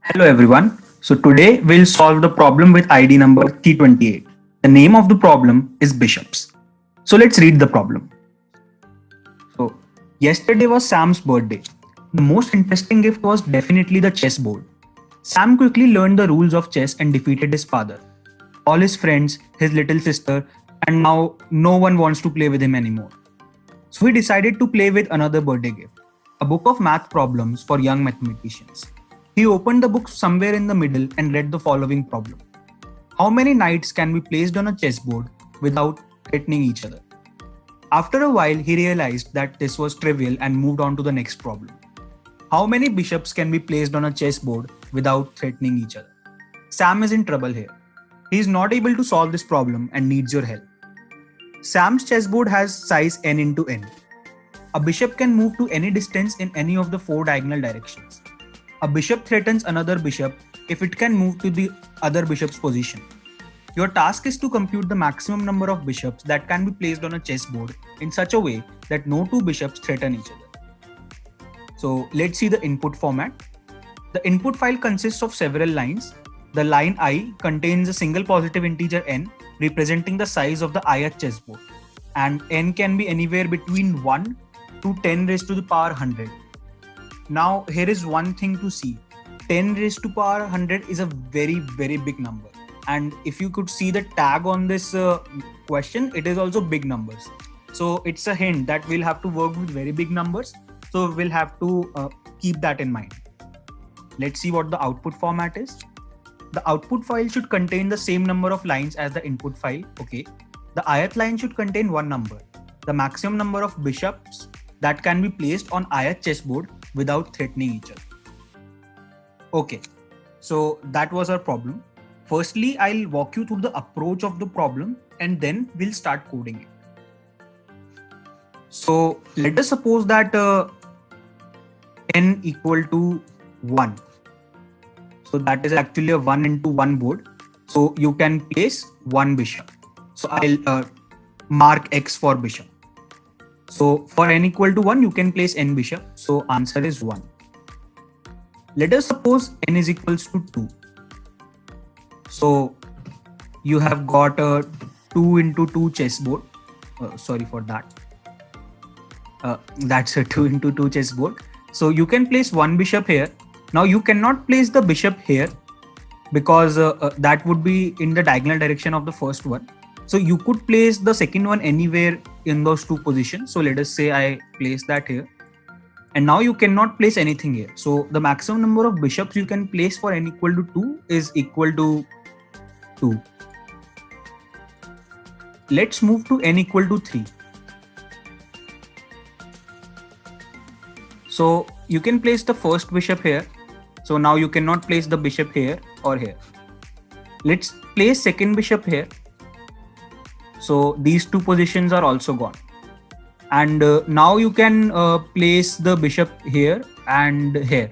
Hello everyone. So today we'll solve the problem with ID number 328. The name of the problem is bishops. So let's read the problem. So yesterday was Sam's birthday. The most interesting gift was definitely the chessboard. Sam quickly learned the rules of chess and defeated his father, all his friends, his little sister, and now no one wants to play with him anymore. So he decided to play with another birthday gift, a book of math problems for young mathematicians. He opened the book somewhere in the middle and read the following problem. How many knights can be placed on a chessboard without threatening each other? After a while, he realized that this was trivial and moved on to the next problem. How many bishops can be placed on a chessboard without threatening each other? Sam is in trouble here. He is not able to solve this problem and needs your help. Sam's chessboard has size n into n. A bishop can move to any distance in any of the four diagonal directions. A bishop threatens another bishop if it can move to the other bishop's position. Your task is to compute the maximum number of bishops that can be placed on a chessboard in such a way that no two bishops threaten each other. So let's see the input format. The input file consists of several lines. The line I contains a single positive integer n representing the size of the ith chessboard, and n can be anywhere between 1 to 10 raised to the power 100. Now here is one thing to see. 10 raised to power 100 is a very big number, and if you could see the tag on this question, it is also big numbers. So it's a hint that we'll have to work with very big numbers, so we'll have to keep that in mind. Let's see what the output format is. The output file should contain the same number of lines as the input file. Okay. The ith line should contain one number, the maximum number of bishops that can be placed on ith chessboard without threatening each other. Okay, so that was our problem. Firstly, I'll walk you through the approach of the problem and then we'll start coding it. So let us suppose that n equal to 1. So that is actually a 1 into 1 board. So you can place one bishop. So I'll mark X for bishop. So for n equal to 1, you can place n bishop. So answer is 1. Let us suppose n is equals to 2. So you have got a 2 into 2 chessboard. Sorry for that. That's a 2 into 2 chessboard. So you can place one bishop here. Now you cannot place the bishop here because that would be in the diagonal direction of the first one. So you could place the second one anywhere in those two positions. So let us say I place that here. And now you cannot place anything here. So the maximum number of bishops you can place for n equal to 2 is equal to 2. Let's move to n equal to 3. So you can place the first bishop here. So now you cannot place the bishop here or here. Let's place second bishop here. So these two positions are also gone. And now you can place the bishop here and here.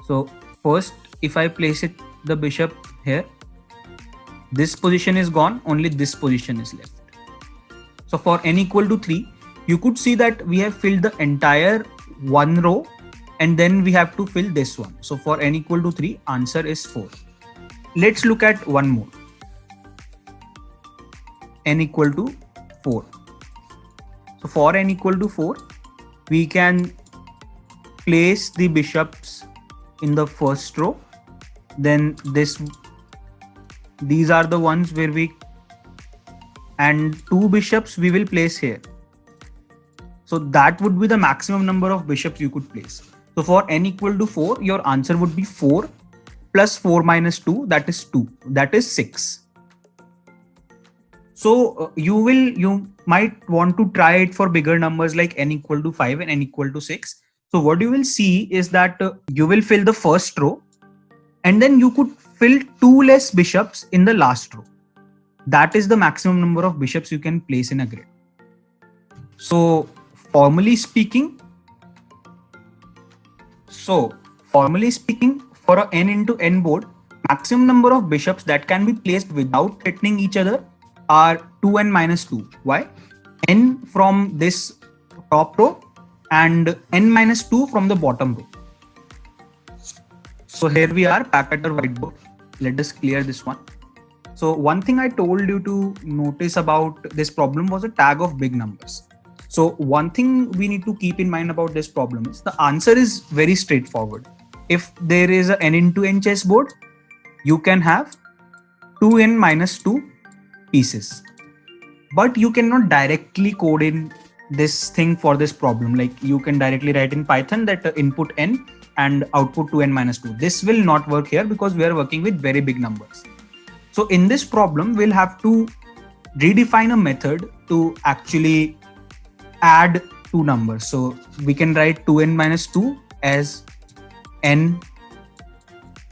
So first, if I place the bishop here, this position is gone, only this position is left. So for n equal to 3, you could see that we have filled the entire one row and then we have to fill this one. So for n equal to 3, answer is 4. Let's look at one more. N equal to 4. So for n equal to 4, we can place the bishops in the first row. Then these are the ones where and two bishops we will place here. So that would be the maximum number of bishops you could place. So for n equal to 4, your answer would be 4 plus 4 minus 2, that is 2, that is 6. So you might want to try it for bigger numbers like n equal to 5 and n equal to 6. So what you will see is that you will fill the first row and then you could fill 2 less bishops in the last row. That is the maximum number of bishops you can place in a grid. So formally speaking, for a n into n board, maximum number of bishops that can be placed without threatening each other are 2n minus 2. Why? N from this top row and n minus 2 from the bottom row. So here we are back at our whiteboard. Let us clear this one. So one thing I told you to notice about this problem was a tag of big numbers. So one thing we need to keep in mind about this problem is the answer is very straightforward. If there is an n into n chessboard, you can have 2n minus 2 pieces. But you cannot directly code in this thing for this problem. Like you can directly write in Python that input n and output 2n minus 2. This will not work here because we are working with very big numbers. So in this problem, we'll have to redefine a method to actually add two numbers. So we can write 2n minus 2 as n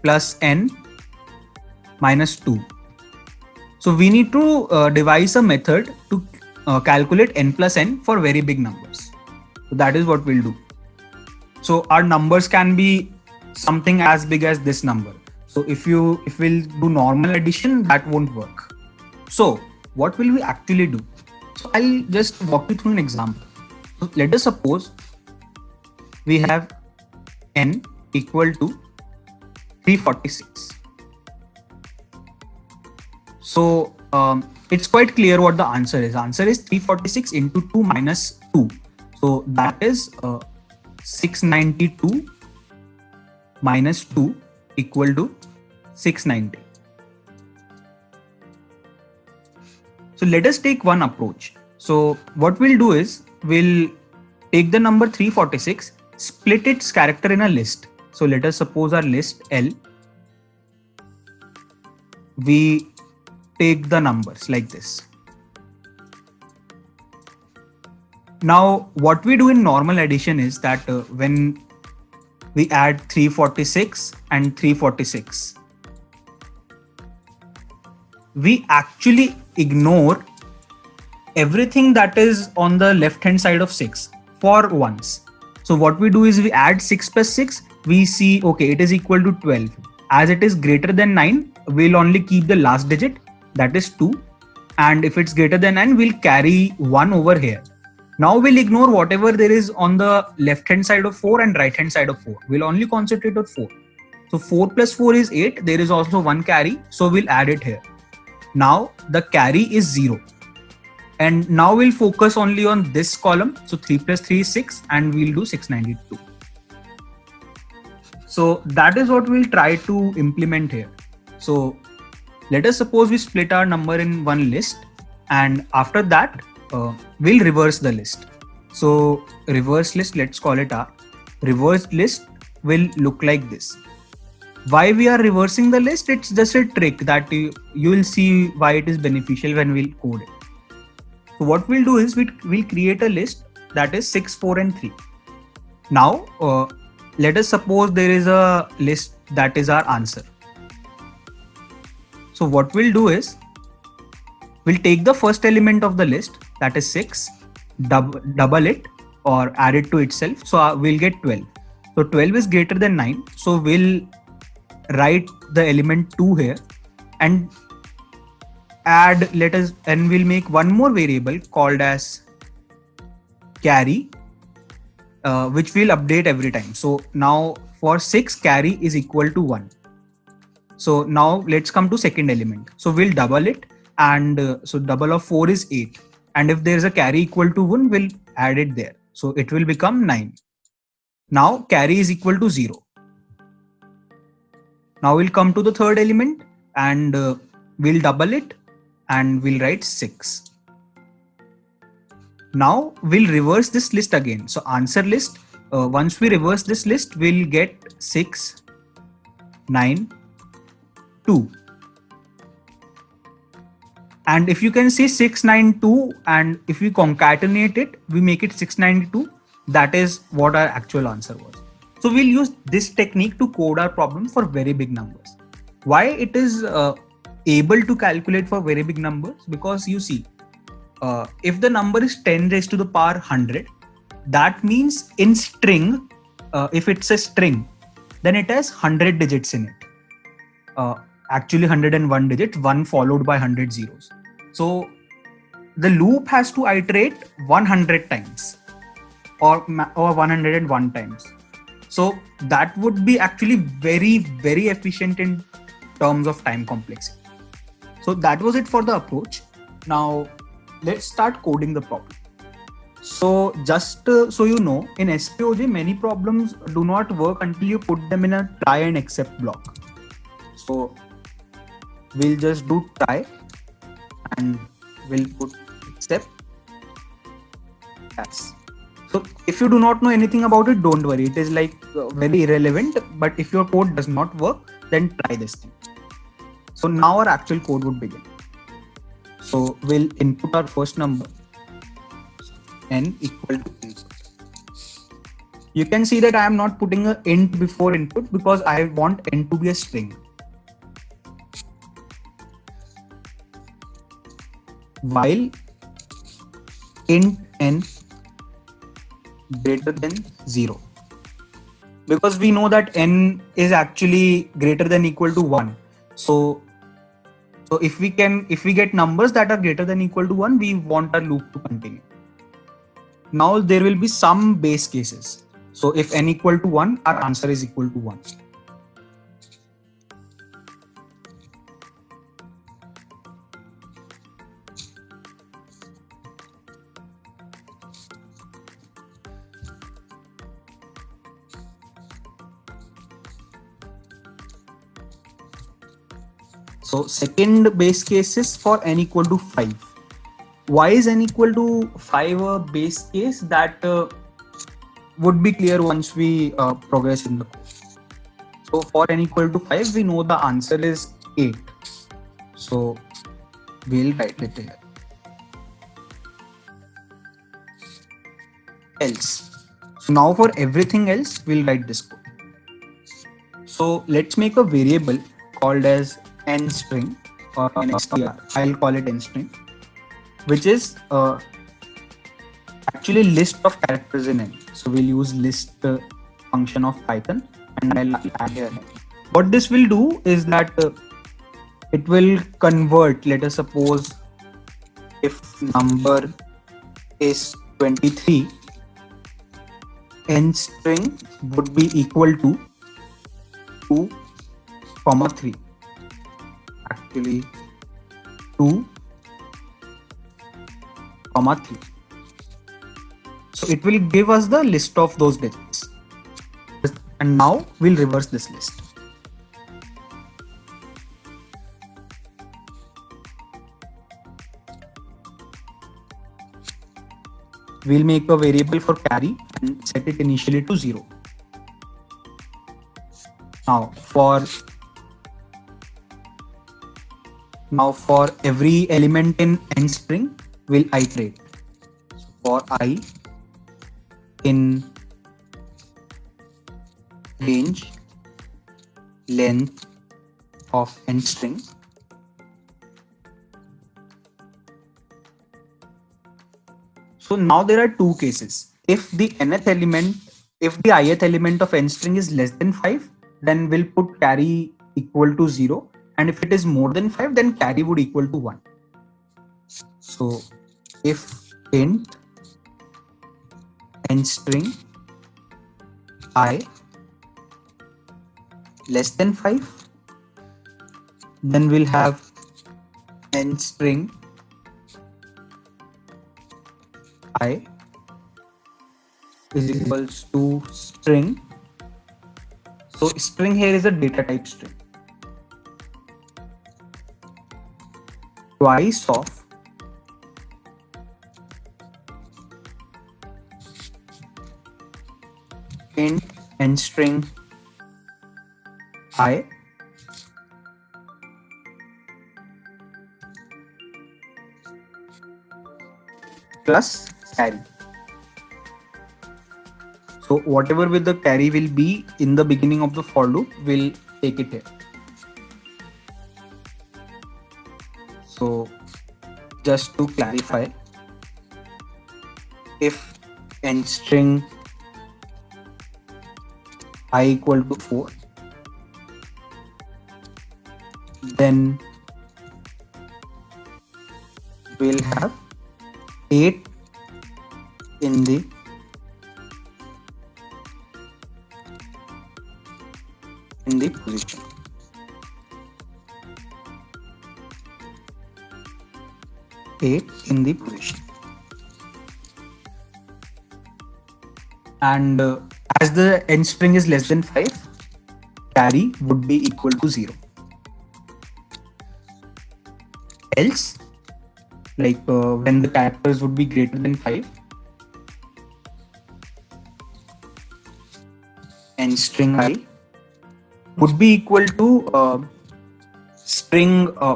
plus n minus 2. So we need to devise a method to calculate n plus n for very big numbers. So that is what we'll do. So our numbers can be something as big as this number. So if we'll do normal addition, that won't work. So what will we actually do? So I'll just walk you through an example. So let us suppose we have n equal to 346. So it's quite clear what the answer is. Answer is 346 into 2 minus 2. So that is 692 minus 2 equal to 690. So let us take one approach. So what we'll do is we'll take the number 346, split its character in a list. So let us suppose our list L. We take the numbers like this. Now what we do in normal addition is that when we add 346 and 346, we actually ignore everything that is on the left hand side of 6 for once. So what we do is we add 6 plus 6, we see okay, it is equal to 12. As it is greater than 9, we'll only keep the last digit, that is 2, and if it's greater than 9, we'll carry 1 over here. Now we'll ignore whatever there is on the left hand side of 4 and right hand side of 4. We'll only concentrate on 4. So 4 plus 4 is 8. There is also one carry, so we'll add it here. Now the carry is 0. And now we'll focus only on this column. So 3 plus 3 is 6 and we'll do 692. So that is what we'll try to implement here. So let us suppose we split our number in one list, and after that we'll reverse the list. So reverse list, let's call it R. Reversed list will look like this. Why we are reversing the list? It's just a trick that you will see why it is beneficial when we'll code it. So what we'll do is we'll create a list that is 6, 4 and 3. Now let us suppose there is a list that is our answer. So what we'll do is we'll take the first element of the list, that is 6, double it or add it to itself. So we'll get 12. So 12 is greater than 9. So we'll write the element 2 here and add, and we'll make one more variable called as carry, which we'll update every time. So now for 6, carry is equal to 1. So now let's come to second element. So we'll double it, and so double of 4 is 8. And if there is a carry equal to 1, we'll add it there. So it will become 9. Now carry is equal to 0. Now we'll come to the third element and we'll double it and we'll write 6. Now we'll reverse this list again. So answer list, once we reverse this list, we'll get 6, 9, 2. And if you can see 692, and if we concatenate it, we make it 692. That is what our actual answer was. So we'll use this technique to code our problem for very big numbers. Why it is able to calculate for very big numbers? Because you see, if the number is 10 raised to the power 100, that means in string, if it's a string, then it has 100 digits in it. Actually 101 digits, 1 followed by 100 zeros. So the loop has to iterate 100 times or 101 times. So that would be actually very, very efficient in terms of time complexity. So that was it for the approach. Now let's start coding the problem. So just so you know, in SPOJ, many problems do not work until you put them in a try and accept block. So we'll just do try and we'll put accept. Yes. So if you do not know anything about it, don't worry. It is like very irrelevant. But if your code does not work, then try this thing. So now our actual code would begin. So we'll input our first number, n equal to input. You can see that I am not putting an int before input because I want n to be a string. While int n greater than 0, because we know that n is actually greater than equal to 1. So if we get numbers that are greater than equal to 1, we want our loop to continue. Now there will be some base cases. So if n equal to 1, our answer is equal to 1. So second base case is for n equal to 5. Why is n equal to 5 a base case? That would be clear once we progress in the code. So for n equal to 5, we know the answer is 8. So we'll write it here. Else. So now for everything else, we'll write this code. So let's make a variable called as n string or nstr. I'll call it n string, which is actually list of characters in n. So we'll use list function of Python, and I'll add here. What this will do is that it will convert. Let us suppose if number is 23, n string would be equal to 2, 3. Actually 2, 3. So it will give us the list of those digits. And now we'll reverse this list. We'll make a variable for carry and set it initially to 0. Now for every element in n string, we'll iterate. So for I in range length of n string, so now there are two cases. If the ith element of n string is less than 5, then we'll put carry equal to 0. And if it is more than 5, then carry would equal to 1. So if int n string I less than 5, then we'll have n string I is equals to string. So string here is a data type string. Twice of int n string I plus carry. So whatever with the carry will be in the beginning of the for loop, we'll take it here. So just to clarify, if n string I equal to 4, then we'll have 8 in the position. Eight in the position. And as the n string is less than 5, carry would be equal to 0. Else, like when the characters would be greater than 5, n string I would be equal to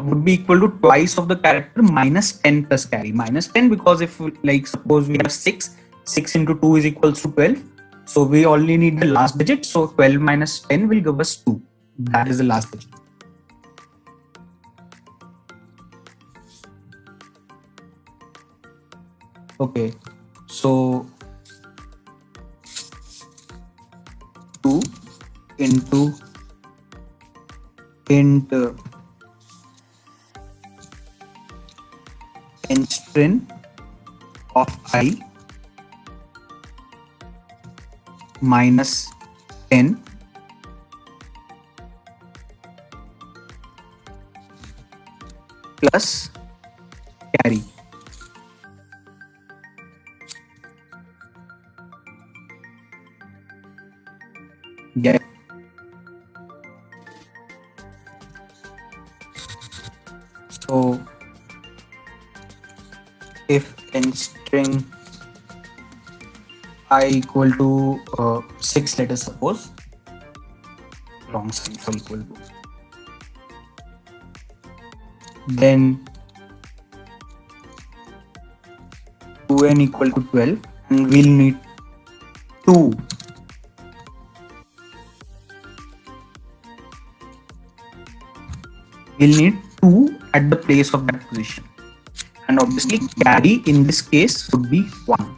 would be equal to twice of the character minus 10 plus carry. Minus 10 because if like suppose we have 6 into 2 is equals to 12, so we only need the last digit, so 12 minus 10 will give us 2. That is the last digit. Okay, so 2 into int n string of I minus 10 plus carry. Yeah. So if n string I equal to 6, let us suppose, wrong sign for equal to, then 2n equal to 12, and we'll need 2. We'll need 2 at the place of that position, and obviously carry in this case would be 1.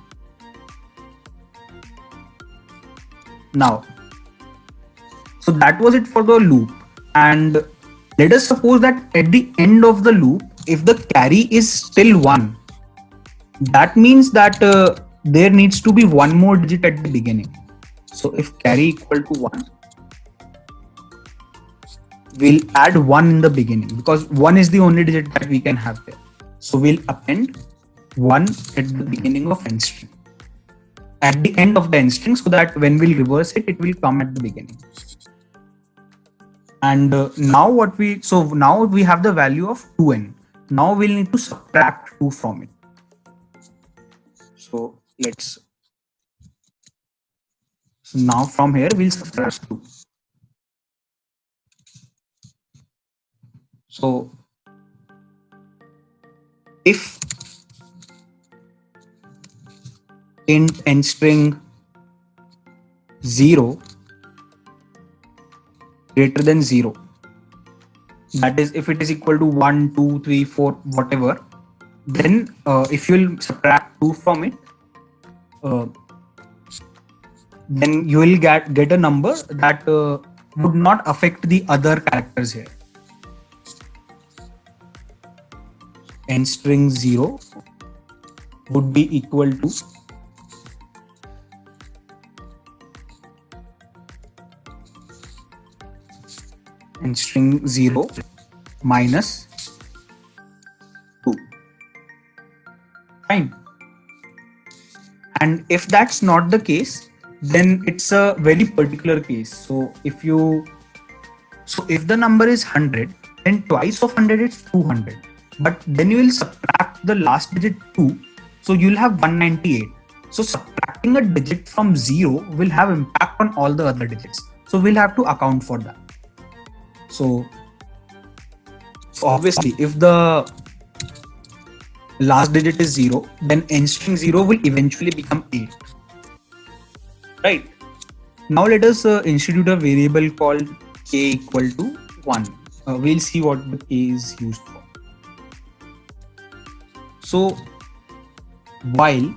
Now, so that was it for the loop, and let us suppose that at the end of the loop, if the carry is still 1, that means that there needs to be one more digit at the beginning. So if carry equal to 1, we'll add 1 in the beginning because 1 is the only digit that we can have there. So we'll append 1 at the beginning of n string, at the end of the n string, so that when we'll reverse it, it will come at the beginning. And now now we have the value of 2n. Now we'll need to subtract 2 from it. So now from here we'll subtract 2. So if int n string 0 greater than 0, that is if it is equal to 1, 2, 3, 4, whatever, then if you'll subtract 2 from it, then you will get a number that would not affect the other characters here. N string 0 would be equal to n string 0 minus 2. Fine. And if that's not the case, then it's a very particular case. So if the number is 100, then twice of 100 is 200. But then you will subtract the last digit 2, so you'll have 198. So subtracting a digit from 0 will have impact on all the other digits. So we'll have to account for that. So obviously if the last digit is 0, then n string 0 will eventually become 8. Right. Now let us institute a variable called k equal to 1. We'll see what the k is used for. So while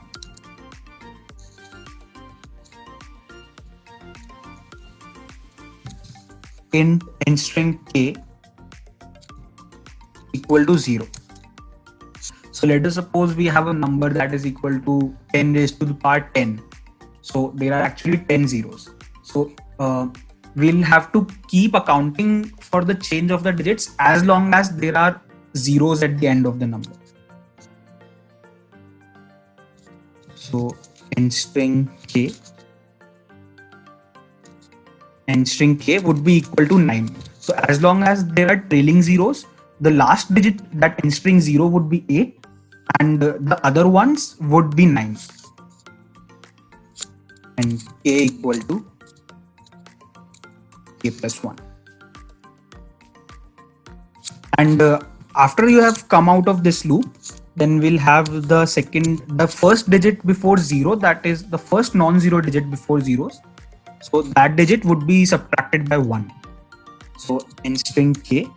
int n string k equal to 0. So let us suppose we have a number that is equal to 10 raised to the power 10. So there are actually 10 zeros. So we'll have to keep accounting for the change of the digits as long as there are zeros at the end of the number. So end string k would be equal to 9. So as long as there are trailing zeros, the last digit that end string 0 would be 8 and the other ones would be 9. And k equal to k plus 1. And after you have come out of this loop, then we'll have the first digit before 0, that is the first non-zero digit before zeros. So that digit would be subtracted by 1. So end string k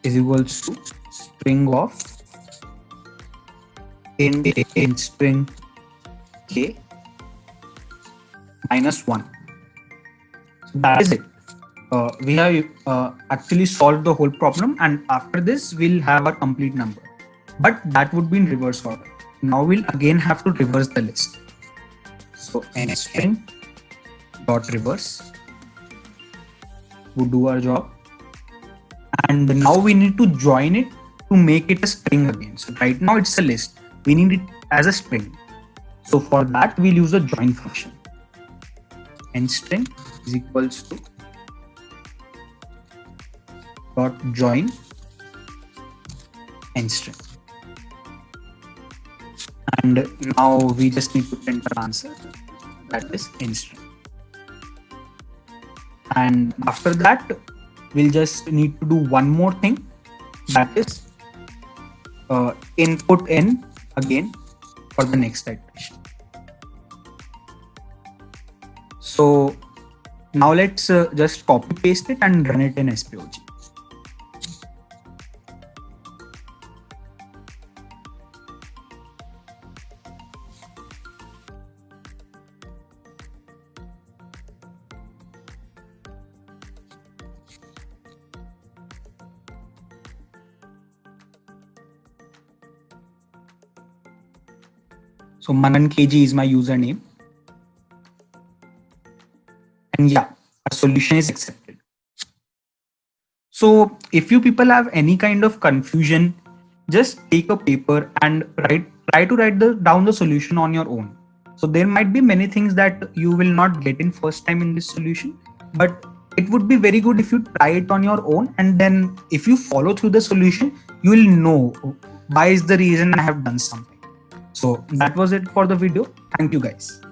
is equals to string of end string k minus 1. So that is it. We have actually solved the whole problem, and after this we'll have a complete number, but that would be in reverse order. Now we'll again have to reverse the list. So end string dot reverse would do our job, and now we need to join it to make it a string again. So right now it's a list, we need it as a string. So for that we'll use a join function. End string is equals to dot join end string, and now we just need to print our answer, that is end string. And after that we'll just need to do one more thing, that is input n again for the next iteration. So now let's just copy paste it and run it in SPOG. So Manan KG is my username. And yeah, our solution is accepted. So if you people have any kind of confusion, just take a paper and try to write down the solution on your own. So there might be many things that you will not get in first time in this solution, but it would be very good if you try it on your own, and then if you follow through the solution, you will know why is the reason I have done something. So that was it for the video. Thank you guys.